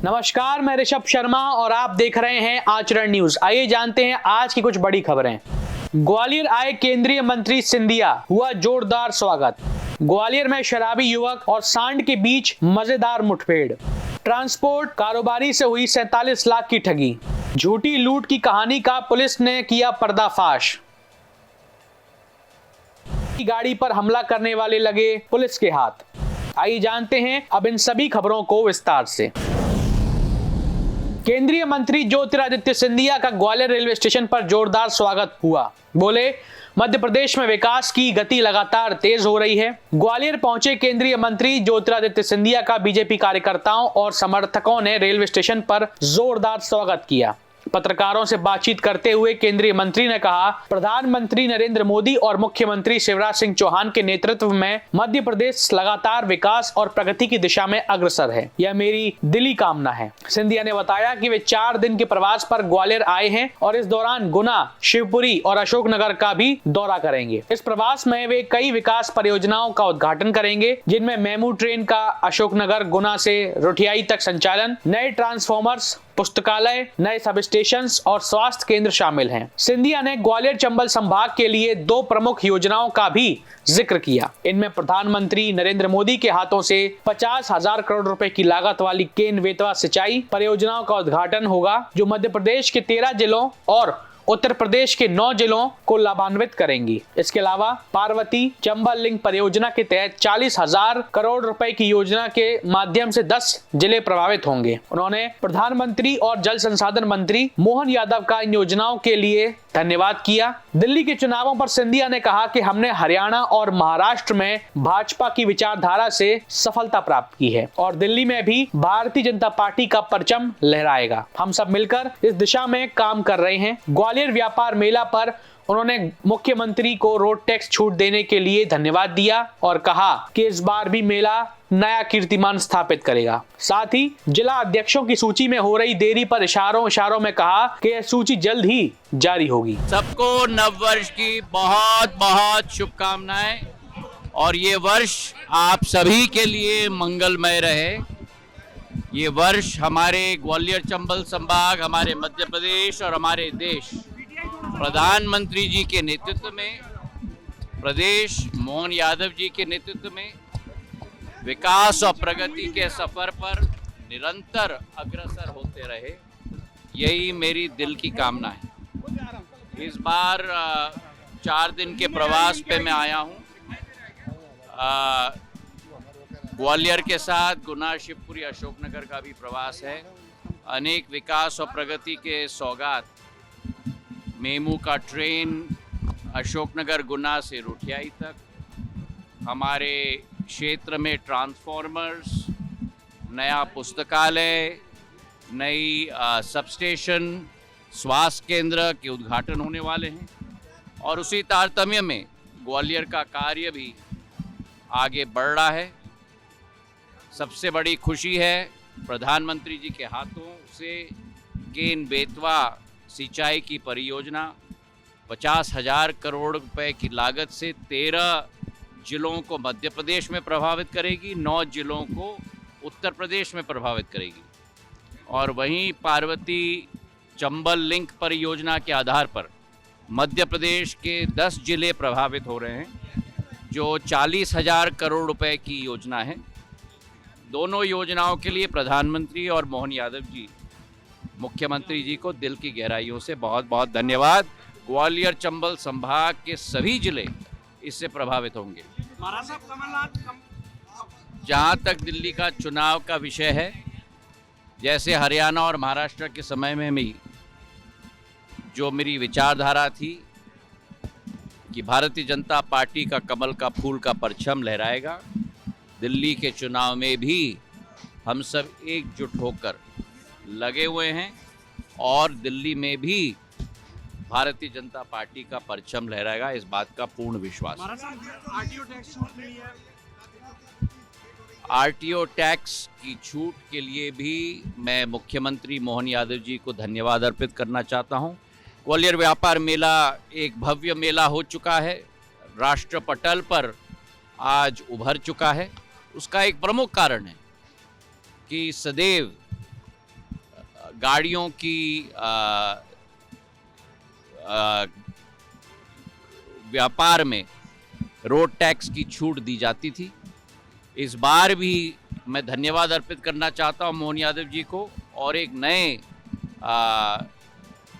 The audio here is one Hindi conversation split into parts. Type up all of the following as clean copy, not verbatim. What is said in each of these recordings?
नमस्कार, मैं ऋषभ शर्मा और आप देख रहे हैं आचरण न्यूज। आइए जानते हैं आज की कुछ बड़ी खबरें। ग्वालियर आए केंद्रीय मंत्री सिंधिया, हुआ जोरदार स्वागत। ग्वालियर में शराबी युवक और सांड के बीच मजेदार मुठभेड़। ट्रांसपोर्ट कारोबारी से हुई 47 लाख की ठगी। झूठी लूट की कहानी का पुलिस ने किया पर्दाफाश। गाड़ी पर हमला करने वाले लगे पुलिस के हाथ। आइए जानते हैं अब इन सभी खबरों को विस्तार से। केंद्रीय मंत्री ज्योतिरादित्य सिंधिया का ग्वालियर रेलवे स्टेशन पर जोरदार स्वागत हुआ। बोले, मध्य प्रदेश में विकास की गति लगातार तेज हो रही है। ग्वालियर पहुंचे केंद्रीय मंत्री ज्योतिरादित्य सिंधिया का बीजेपी कार्यकर्ताओं और समर्थकों ने रेलवे स्टेशन पर जोरदार स्वागत किया। पत्रकारों से बातचीत करते हुए केंद्रीय मंत्री ने कहा, प्रधानमंत्री नरेंद्र मोदी और मुख्यमंत्री शिवराज सिंह चौहान के नेतृत्व में मध्य प्रदेश लगातार विकास और प्रगति की दिशा में अग्रसर है। यह मेरी दिली कामना है। सिंधिया ने बताया कि वे 4 दिन के प्रवास पर ग्वालियर आए हैं और इस दौरान गुना, शिवपुरी और अशोकनगर का भी दौरा करेंगे। इस प्रवास में वे कई विकास परियोजनाओं का उद्घाटन करेंगे, जिनमें मेमू ट्रेन का अशोकनगर गुना से रुठियाई तक संचालन, नए ट्रांसफॉर्मर्स, पुस्तकालय, नए सब स्टेशन और स्वास्थ्य केंद्र शामिल हैं। सिंधिया ने ग्वालियर चंबल संभाग के लिए 2 प्रमुख योजनाओं का भी जिक्र किया। इनमें प्रधानमंत्री नरेंद्र मोदी के हाथों से 50,000 करोड़ रुपए की लागत वाली केन बेतवा सिंचाई परियोजनाओं का उद्घाटन होगा, जो मध्य प्रदेश के 13 जिलों और उत्तर प्रदेश के 9 जिलों को लाभान्वित करेंगी। इसके अलावा पार्वती चंबल लिंक परियोजना के तहत 40,000 करोड़ रुपए की योजना के माध्यम से 10 जिले प्रभावित होंगे। उन्होंने प्रधानमंत्री और जल संसाधन मंत्री मोहन यादव का इन योजनाओं के लिए धन्यवाद किया। दिल्ली के चुनावों पर सिंधिया ने कहा कि हमने हरियाणा और महाराष्ट्र में भाजपा की विचारधारा से सफलता प्राप्त की है और दिल्ली में भी भारतीय जनता पार्टी का परचम लहराएगा। हम सब मिलकर इस दिशा में काम कर रहे हैं। ग्वालियर व्यापार मेला पर उन्होंने मुख्यमंत्री को रोड टैक्स छूट देने के लिए धन्यवाद दिया और कहा कि इस बार भी मेला नया कीर्तिमान स्थापित करेगा। साथ ही जिला अध्यक्षों की सूची में हो रही देरी पर इशारों में कहा कि यह सूची जल्द ही जारी होगी। सबको नव वर्ष की बहुत बहुत शुभकामनाएं और ये वर्ष आप सभी के लिए मंगलमय रहे। ये वर्ष हमारे ग्वालियर चंबल संभाग, हमारे मध्य प्रदेश और हमारे देश प्रधानमंत्री जी के नेतृत्व में, प्रदेश मोहन यादव जी के नेतृत्व में विकास और प्रगति के सफर पर निरंतर अग्रसर होते रहे, यही मेरी दिल की कामना है। इस बार 4 दिन के प्रवास पे मैं आया हूँ। ग्वालियर के साथ गुना, शिवपुरी, अशोकनगर का भी प्रवास है। अनेक विकास और प्रगति के सौगात, मेमू का ट्रेन अशोकनगर गुना से रुठियाई तक, हमारे क्षेत्र में ट्रांसफॉर्मर्स, नया पुस्तकालय, नई सब स्टेशन, स्वास्थ्य केंद्र के उद्घाटन होने वाले हैं और उसी तारतम्य में ग्वालियर का कार्य भी आगे बढ़ रहा है। सबसे बड़ी खुशी है प्रधानमंत्री जी के हाथों से केन बेतवा सिंचाई की परियोजना 50,000 करोड़ रुपए की लागत से 13 जिलों को मध्य प्रदेश में प्रभावित करेगी, 9 जिलों को उत्तर प्रदेश में प्रभावित करेगी और वहीं पार्वती चंबल लिंक परियोजना के आधार पर मध्य प्रदेश के 10 जिले प्रभावित हो रहे हैं, जो 40,000 करोड़ रुपए की योजना है। दोनों योजनाओं के लिए प्रधानमंत्री और मोहन यादव जी, मुख्यमंत्री जी को दिल की गहराइयों से बहुत बहुत धन्यवाद। ग्वालियर चंबल संभाग के सभी जिले इससे प्रभावित होंगे। जहाँ तक दिल्ली का चुनाव का विषय है, जैसे हरियाणा और महाराष्ट्र के समय में भी जो मेरी विचारधारा थी कि भारतीय जनता पार्टी का कमल का फूल का परचम लहराएगा, दिल्ली के चुनाव में भी हम सब एकजुट होकर लगे हुए हैं और दिल्ली में भी भारतीय जनता पार्टी का परचम लहराएगा, इस बात का पूर्ण विश्वास है। आरटीओ टैक्स की छूट के लिए भी मैं मुख्यमंत्री मोहन यादव जी को धन्यवाद अर्पित करना चाहता हूं। ग्वालियर व्यापार मेला एक भव्य मेला हो चुका है, राष्ट्र पटल पर आज उभर चुका है। उसका एक प्रमुख कारण है कि सदैव गाड़ियों की व्यापार में रोड टैक्स की छूट दी जाती थी। इस बार भी मैं धन्यवाद अर्पित करना चाहता हूं मोहन यादव जी को, और एक नए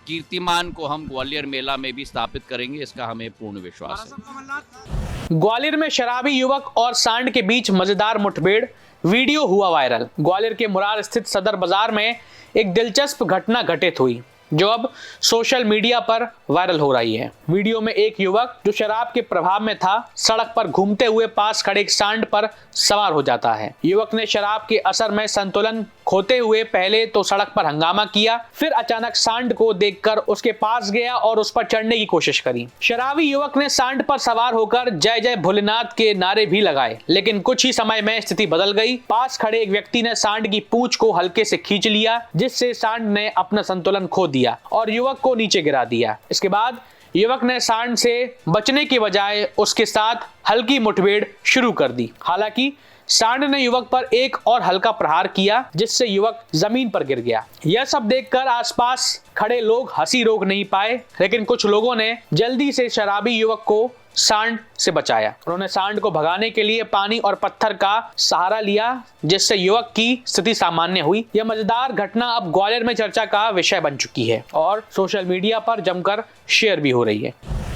कीर्तिमान को हम ग्वालियर मेला में भी स्थापित करेंगे, इसका हमें पूर्ण विश्वास है। ग्वालियर में शराबी युवक और सांड के बीच मजेदार मुठभेड़, वीडियो हुआ वायरल। ग्वालियर के मुरार स्थित सदर बाजार में एक दिलचस्प घटना घटित हुई जो अब सोशल मीडिया पर वायरल हो रही है। वीडियो में एक युवक जो शराब के प्रभाव में था सड़क पर घूमते हुए पास खड़े एक सांड पर सवार हो जाता है। युवक ने शराब के असर में संतुलन खोते हुए पहले तो सड़क पर हंगामा किया, फिर अचानक सांड को देखकर उसके पास गया और उस पर चढ़ने की कोशिश करी। शराबी युवक ने सांड पर सवार होकर जय जय भोलेनाथ के नारे भी लगाए, लेकिन कुछ ही समय में स्थिति बदल गई। पास खड़े एक व्यक्ति ने सांड की पूंछ को हल्के से खींच लिया, जिससे सांड ने अपना संतुलन खो दिया और युवक को नीचे गिरा दिया। इसके बाद युवक ने सांड से बचने के बजाय उसके साथ हल्की मुठभेड़ शुरू कर दी। हालांकि सांड ने युवक पर एक और हल्का प्रहार किया, जिससे युवक जमीन पर गिर गया। यह सब देखकर आसपास खड़े लोग हंसी रोक नहीं पाए, लेकिन कुछ लोगों ने जल्दी से शराबी युवक को सांड से बचाया। उन्होंने सांड को भगाने के लिए पानी और पत्थर का सहारा लिया, जिससे युवक की स्थिति सामान्य हुई। यह मजेदार घटना अब ग्वालियर में चर्चा का विषय बन चुकी है और सोशल मीडिया पर जमकर शेयर भी हो रही है।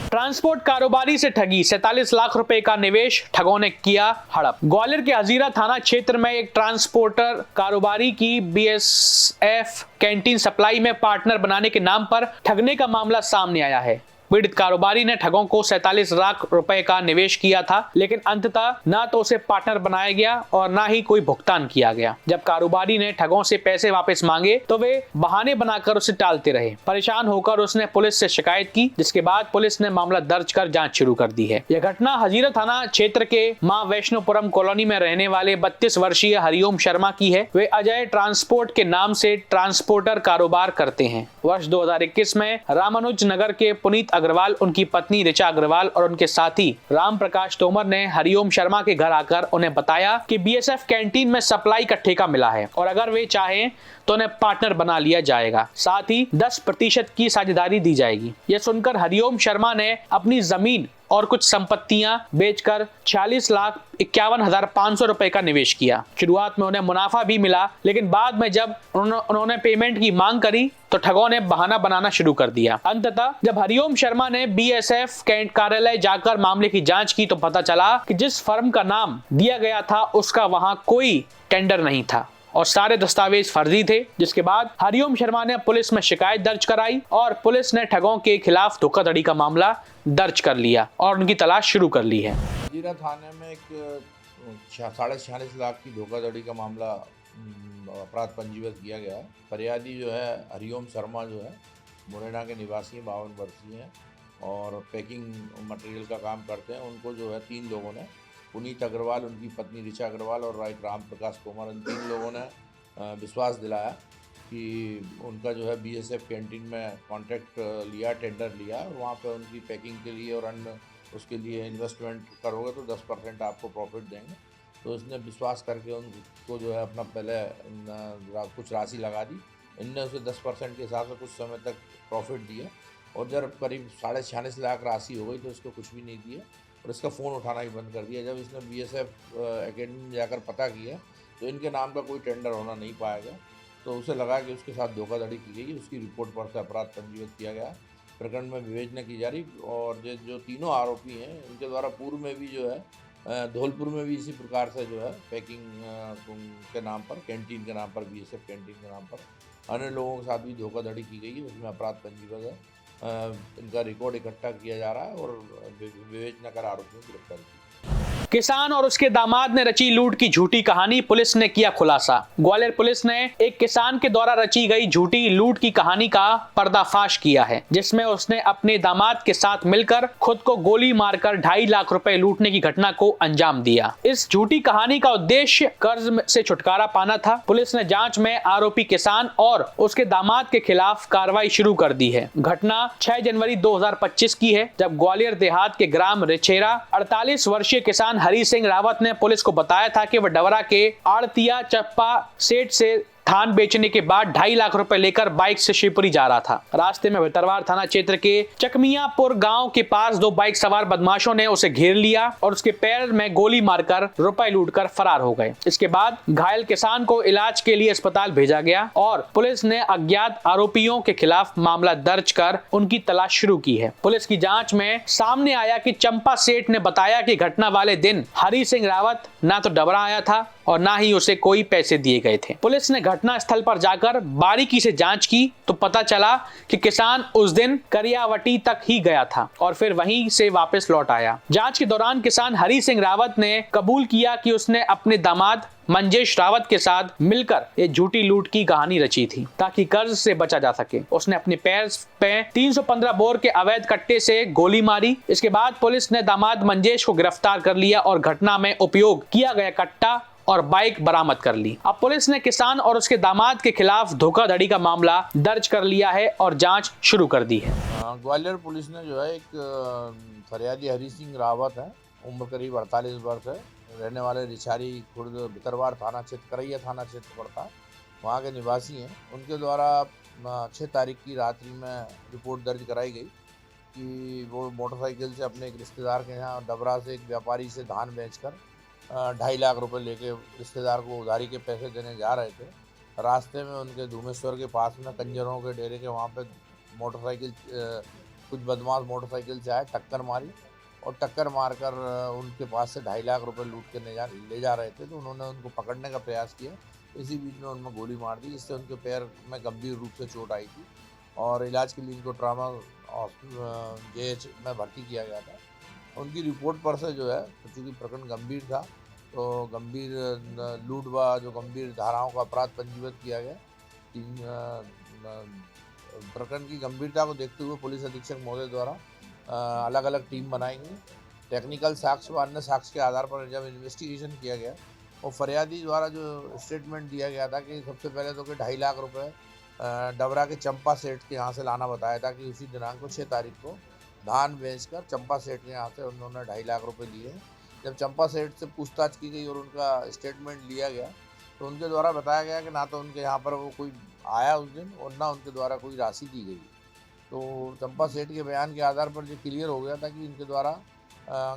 ट्रांसपोर्ट कारोबारी से ठगी, 47 लाख रुपए का निवेश, ठगों ने किया हड़प। ग्वालियर के हजीरा थाना क्षेत्र में एक ट्रांसपोर्टर कारोबारी की बीएसएफ कैंटीन सप्लाई में पार्टनर बनाने के नाम पर ठगने का मामला सामने आया है। पीड़ित कारोबारी ने ठगों को 47 लाख रुपए का निवेश किया था, लेकिन अंततः ना तो उसे पार्टनर बनाया गया और ना ही कोई भुगतान किया गया। जब कारोबारी ने ठगों से पैसे वापस मांगे तो वे बहाने बनाकर उसे टालते रहे। परेशान होकर उसने पुलिस से शिकायत की, जिसके बाद पुलिस ने मामला दर्ज कर जांच शुरू कर दी है। यह घटना हजीरा थाना क्षेत्र के मां वैष्णोपुरम कॉलोनी में रहने वाले 32 वर्षीय हरिओम शर्मा की है। वे अजय ट्रांसपोर्ट के नाम से ट्रांसपोर्टर कारोबार करते हैं। वर्ष 2021 में रामानुज नगर के पुनीत अग्रवाल, उनकी पत्नी ऋचा अग्रवाल और उनके साथी राम प्रकाश तोमर ने हरिओम शर्मा के घर आकर उन्हें बताया कि बीएसएफ कैंटीन में सप्लाई का ठेका मिला है और अगर वे चाहें तो उन्हें पार्टनर बना लिया जाएगा, साथ ही 10% की साझेदारी दी जाएगी। यह सुनकर हरिओम शर्मा ने अपनी जमीन और कुछ संपत्तियां बेचकर 46,51,500 रुपए का निवेश किया। शुरुआत में उन्हें मुनाफा भी मिला, लेकिन बाद में जब उन्होंने पेमेंट की मांग करी तो ठगों ने बहाना बनाना शुरू कर दिया। अंततः जब हरिओम शर्मा ने बीएसएफ कार्यालय जाकर मामले की जांच की तो पता चला कि जिस फर्म का नाम दिया गया था उसका वहां कोई टेंडर नहीं था और सारे दस्तावेज फर्जी थे। जिसके बाद हरिओम शर्मा ने पुलिस में शिकायत दर्ज कराई और पुलिस ने ठगों के खिलाफ धोखाधड़ी का मामला दर्ज कर लिया और उनकी तलाश शुरू कर ली है। हजीरा थाने में एक 46.5 लाख की धोखाधड़ी का मामला अपराध पंजीबद्ध किया गया है। फरियादी जो है हरिओम शर्मा जो है मुरैना के निवासी 52 वर्षीय हैं और पैकिंग मटेरियल का काम करते हैं। उनको जो है 3 लोगों ने, पुनीत अग्रवाल, उनकी पत्नी ऋचा अग्रवाल और राम प्रकाश तोमर, इन 3 लोगों ने विश्वास दिलाया कि उनका जो है बीएसएफ कैंटीन में कॉन्ट्रैक्ट लिया, टेंडर लिया और वहाँ पे उनकी पैकिंग के लिए और अन्य उसके लिए इन्वेस्टमेंट करोगे तो 10% आपको प्रॉफिट देंगे। तो उसने विश्वास करके उनको जो है अपना पहले कुछ राशि लगा दी। इनने उसे 10% के हिसाब से कुछ समय तक प्रॉफिट दिया और जब करीब 46.5 लाख राशि हो गई तो इसको कुछ भी नहीं दिया और इसका फ़ोन उठाना ही बंद कर दिया। जब इसने बीएसएफ एकेडमी में जाकर पता किया तो इनके नाम का कोई टेंडर होना नहीं पाया गया, तो उसे लगा कि उसके साथ धोखाधड़ी की गई। उसकी रिपोर्ट पर से अपराध पंजीबद्ध किया गया। प्रकरण में विवेचना की जा रही और जो तीनों आरोपी हैं उनके द्वारा पूर्व में भी जो है धौलपुर में भी इसी प्रकार से जो है पैकिंग के नाम पर, कैंटीन के नाम पर, बीएसएफ कैंटीन के नाम पर अन्य लोगों के साथ भी धोखाधड़ी की गई है। उसमें अपराध पंजीबद्ध है। इनका रिकॉर्ड इकट्ठा किया जा रहा है और विवेचना कर आरोपियों को गिरफ्तार किया। किसान और उसके दामाद ने रची लूट की झूठी कहानी, पुलिस ने किया खुलासा। ग्वालियर पुलिस ने एक किसान के द्वारा रची गई झूठी लूट की कहानी का पर्दाफाश किया है, जिसमें उसने अपने दामाद के साथ मिलकर खुद को गोली मारकर 2.5 लाख रुपए लूटने की घटना को अंजाम दिया। इस झूठी कहानी का उद्देश्य कर्ज से छुटकारा पाना था। पुलिस ने जांच में आरोपी किसान और उसके दामाद के खिलाफ कार्रवाई शुरू कर दी है। घटना 6 जनवरी 2025 की है, जब ग्वालियर देहात के ग्राम रिछेरा 48 वर्षीय किसान हरी सिंह रावत ने पुलिस को बताया था कि वह डवरा के आड़तिया चप्पा सेठ से धान बेचने के बाद 2.5 लाख रुपए लेकर बाइक से शिवपुरी जा रहा था। रास्ते में भितरवार थाना क्षेत्र के चकमियापुर गांव के पास 2 बाइक सवार बदमाशों ने उसे घेर लिया और उसके पैर में गोली मारकर रुपए लूटकर फरार हो गए। इसके बाद घायल किसान को इलाज के लिए अस्पताल भेजा गया और पुलिस ने अज्ञात आरोपियों के खिलाफ मामला दर्ज कर उनकी तलाश शुरू की है। पुलिस की जांच में सामने आया कि चंपा सेठ ने बताया कि घटना वाले दिन हरि सिंह रावत ना तो डबरा आया था और ना ही उसे कोई पैसे दिए गए थे। पुलिस ने घटना स्थल पर जाकर बारीकी से जांच की तो पता चला कि किसान उस दिन करियावटी तक ही गया था और फिर वहीं से वापस लौट आया। जांच के दौरान किसान हरि सिंह रावत ने कबूल किया कि उसने अपने दामाद मंजेश रावत के साथ मिलकर ये झूठी लूट की कहानी रची थी ताकि कर्ज से बचा जा सके। उसने अपने पैर पे 315 बोर के अवैध कट्टे से गोली मारी। इसके बाद पुलिस ने दामाद मंजेश को गिरफ्तार कर लिया और घटना में उपयोग किया गया कट्टा और बाइक बरामद कर ली। अब पुलिस ने किसान और उसके दामाद के खिलाफ धोखाधड़ी का मामला दर्ज कर लिया है और जांच शुरू कर दी है। ग्वालियर पुलिस ने जो है एक फरियादी हरि सिंह रावत है, उम्र करीब 48 वर्ष है, रहने वाले रिछारी खुर्द भितरवार थाना क्षेत्र करैया थाना क्षेत्र पड़ता है, वहाँ के निवासी हैं। उनके द्वारा 6 तारीख की रात्रि में रिपोर्ट दर्ज कराई गई कि वो मोटरसाइकिल से अपने एक रिश्तेदार के यहाँ डबरा से एक व्यापारी से धान बेचकर 2.5 लाख रुपए लेके रिश्तेदार को उधारी के पैसे देने जा रहे थे। रास्ते में उनके धूमेश्वर के पास में कंजरों के डेरे के वहाँ पे मोटरसाइकिल कुछ बदमाश मोटरसाइकिल से आए, टक्कर मारी और टक्कर मारकर उनके पास से 2.5 लाख रुपए लूट के ले जा रहे थे। तो उन्होंने उनको पकड़ने का प्रयास किया। इसी बीच में उनमें गोली मार दी, जिससे उनके पैर में गंभीर रूप से चोट आई थी और इलाज के लिए इनको ट्रामा JH में भर्ती किया गया था। उनकी रिपोर्ट पर से जो है, चूँकि प्रकरण गंभीर था तो गंभीर लूट व जो गंभीर धाराओं का अपराध पंजीबद्ध किया गया। प्रकरण की गंभीरता को देखते हुए पुलिस अधीक्षक महोदय द्वारा अलग अलग टीम बनाई गई। टेक्निकल साक्ष्य व अन्य साक्ष्य के आधार पर जब इन्वेस्टिगेशन किया गया और फरियादी द्वारा जो स्टेटमेंट दिया गया था कि सबसे पहले तो कि 2.5 लाख रुपए डबरा के चंपा सेठ के यहाँ से लाना बताया था कि उसी दिनांक को 6 तारीख को धान बेचकर चंपा सेठ के यहाँ से उन्होंने 2.5 लाख रुपए लिए। जब चंपा सेठ से पूछताछ की गई और उनका स्टेटमेंट लिया गया तो उनके द्वारा बताया गया कि ना तो उनके यहाँ पर वो कोई आया उस दिन और ना उनके द्वारा कोई राशि दी गई। तो चंपा सेठ के बयान के आधार पर जो क्लियर हो गया था कि इनके द्वारा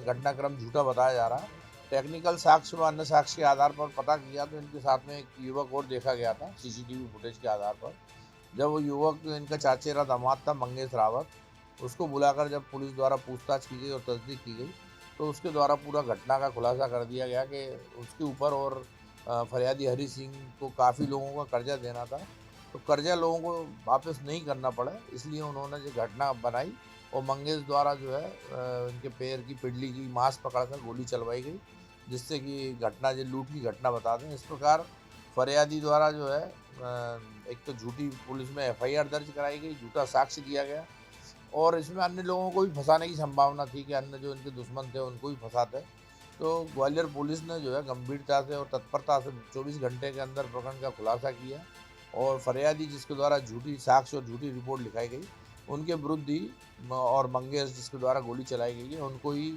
घटनाक्रम झूठा बताया जा रहा है। टेक्निकल साक्ष्य व अन्य साक्ष्य के आधार पर पता किया तो इनके साथ में एक युवक और देखा गया था CCTV फुटेज के आधार पर। जब वो युवक इनका चाचेरा दामाद था मंगेश रावत, उसको बुलाकर जब पुलिस द्वारा पूछताछ की गई और तस्दीक की गई तो उसके द्वारा पूरा घटना का खुलासा कर दिया गया कि उसके ऊपर और फरियादी हरि सिंह को काफ़ी लोगों का कर्जा देना था। तो कर्जा लोगों को वापस नहीं करना पड़ा, इसलिए उन्होंने जो घटना बनाई और मंगेश द्वारा जो है इनके पैर की पिडली की मांस पकड़कर गोली चलवाई गई, जिससे कि घटना जो लूट की घटना बता दें। इस प्रकार फरियादी द्वारा जो है एक तो झूठी पुलिस में FIR दर्ज कराई गई, झूठा साक्ष्य दिया गया और इसमें अन्य लोगों को भी फंसाने की संभावना थी कि अन्य जो इनके दुश्मन थे उनको भी फंसाते। तो ग्वालियर पुलिस ने जो है गंभीरता से और तत्परता से 24 घंटे के अंदर प्रकरण का खुलासा किया और फरियादी जिसके द्वारा झूठी साक्ष्य और झूठी रिपोर्ट लिखाई गई उनके विरुद्ध ही और मंगेश जिसके द्वारा गोली चलाई गई है उनको ही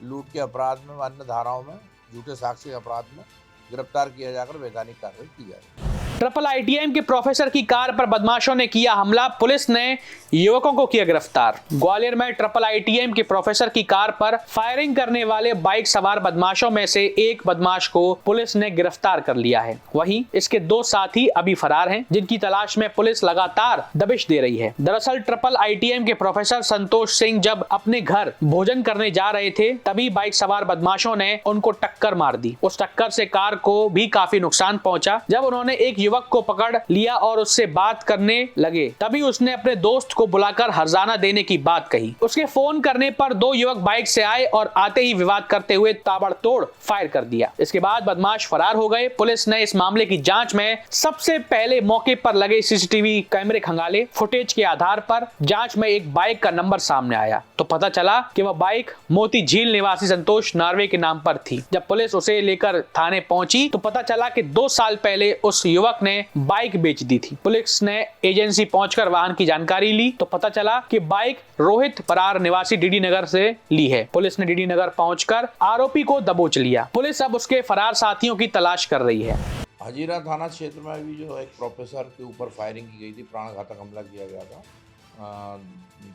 लूट के अपराध में अन्य धाराओं में झूठे साक्ष्य के अपराध में गिरफ्तार किया जाकर वैधानिक कार्रवाई की जाएगी। ट्रिपल ITM के प्रोफेसर की कार पर बदमाशों ने किया हमला, पुलिस ने युवकों को किया गिरफ्तार। ग्वालियर में ट्रिपल ITM के प्रोफेसर की कार पर फायरिंग करने वाले बाइक सवार बदमाशों में से एक बदमाश को पुलिस ने गिरफ्तार कर लिया है। वहीं इसके 2 साथी अभी फरार हैं, जिनकी तलाश में पुलिस लगातार दबिश दे रही है। दरअसल ट्रिपल ITM के प्रोफेसर संतोष सिंह जब अपने घर भोजन करने जा रहे थे तभी बाइक सवार बदमाशों ने उनको टक्कर मार दी। उस टक्कर से कार को भी काफी नुकसान पहुंचा। जब उन्होंने एक युवक को पकड़ लिया और उससे बात करने लगे तभी उसने अपने दोस्त को बुलाकर हर्जाना देने की बात कही। उसके फोन करने पर 2 युवक बाइक से आए और आते ही विवाद करते हुए ताबड़तोड़ फायर कर दिया। इसके बाद बदमाश फरार हो गए। पुलिस ने इस मामले की जांच में सबसे पहले मौके पर लगे CCTV कैमरे खंगाले। फुटेज के आधार पर जांच में एक बाइक का नंबर सामने आया तो पता चला कि वह बाइक मोती झील निवासी संतोष नार्वे के नाम पर थी। जब पुलिस उसे लेकर थाने पहुंची तो पता चला कि 2 साल पहले उस युवक ने बाइक बेच दी थी। पुलिस ने एजेंसी पहुंचकर वाहन की जानकारी ली तो पता चला कि बाइक रोहित परार निवासी DD नगर से ली है। पुलिस ने DD नगर पहुंचकर आरोपी को दबोच लिया। पुलिस अब उसके फरार साथियों की तलाश कर रही है। हजीरा थाना क्षेत्र में भी जो एक प्रोफेसर के ऊपर फायरिंग की गई थी, प्राणघातक हमला किया गया था।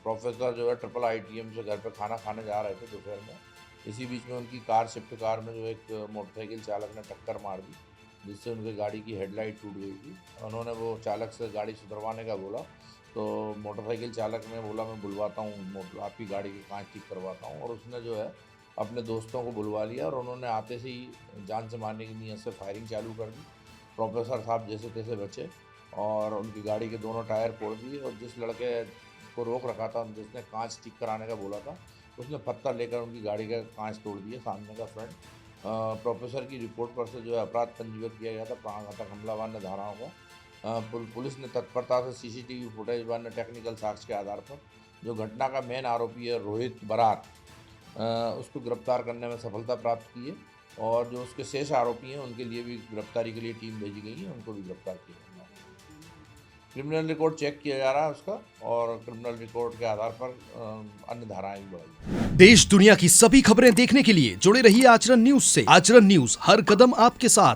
प्रोफेसर जो है ट्रिपल ITM से घर पे खाना खाने जा रहे थे दोपहर में। इसी बीच में उनकी स्विफ्ट कार में जो एक मोटरसाइकिल चालक ने टक्कर मार दी, जिससे उनकी गाड़ी की हेडलाइट टूट गई थी। उन्होंने वो चालक से गाड़ी सुधरवाने का बोला, तो मोटरसाइकिल चालक ने बोला मैं बुलवाता हूँ, आपकी गाड़ी के कांच ठीक करवाता हूँ। और उसने जो है अपने दोस्तों को बुलवा लिया और उन्होंने आते से ही जान से मारने की नीयत से फायरिंग चालू कर दी। प्रोफेसर साहब जैसे तैसे बचे और उनकी गाड़ी के दोनों टायर फोड़ दिए। और जिस लड़के को रोक रखा था, जिसने कांच ठीक कराने का बोला था, उसने पत्थर लेकर उनकी गाड़ी का कांच तोड़ दिया, सामने का फ्रंट। प्रोफेसर की रिपोर्ट पर से जो है अपराध पंजीबद्ध किया गया था प्राणघातक हमला व अन्य धाराओं का। पुलिस ने तत्परता से CCTV फुटेज व अन्य टेक्निकल साक्ष्य के आधार पर जो घटना का मेन आरोपी है रोहित बरार, उसको गिरफ्तार करने में सफलता प्राप्त की है। और जो उसके शेष आरोपी हैं उनके लिए भी गिरफ्तारी के लिए टीम भेजी गई है, उनको भी गिरफ्तार किया गया है। क्रिमिनल रिकॉर्ड चेक किया जा रहा है उसका, और क्रिमिनल रिकॉर्ड के आधार पर अन्य धाराएं भी बढ़ाई। देश दुनिया की सभी खबरें देखने के लिए जुड़े रहिए आचरण न्यूज से। आचरण न्यूज, हर कदम आपके साथ।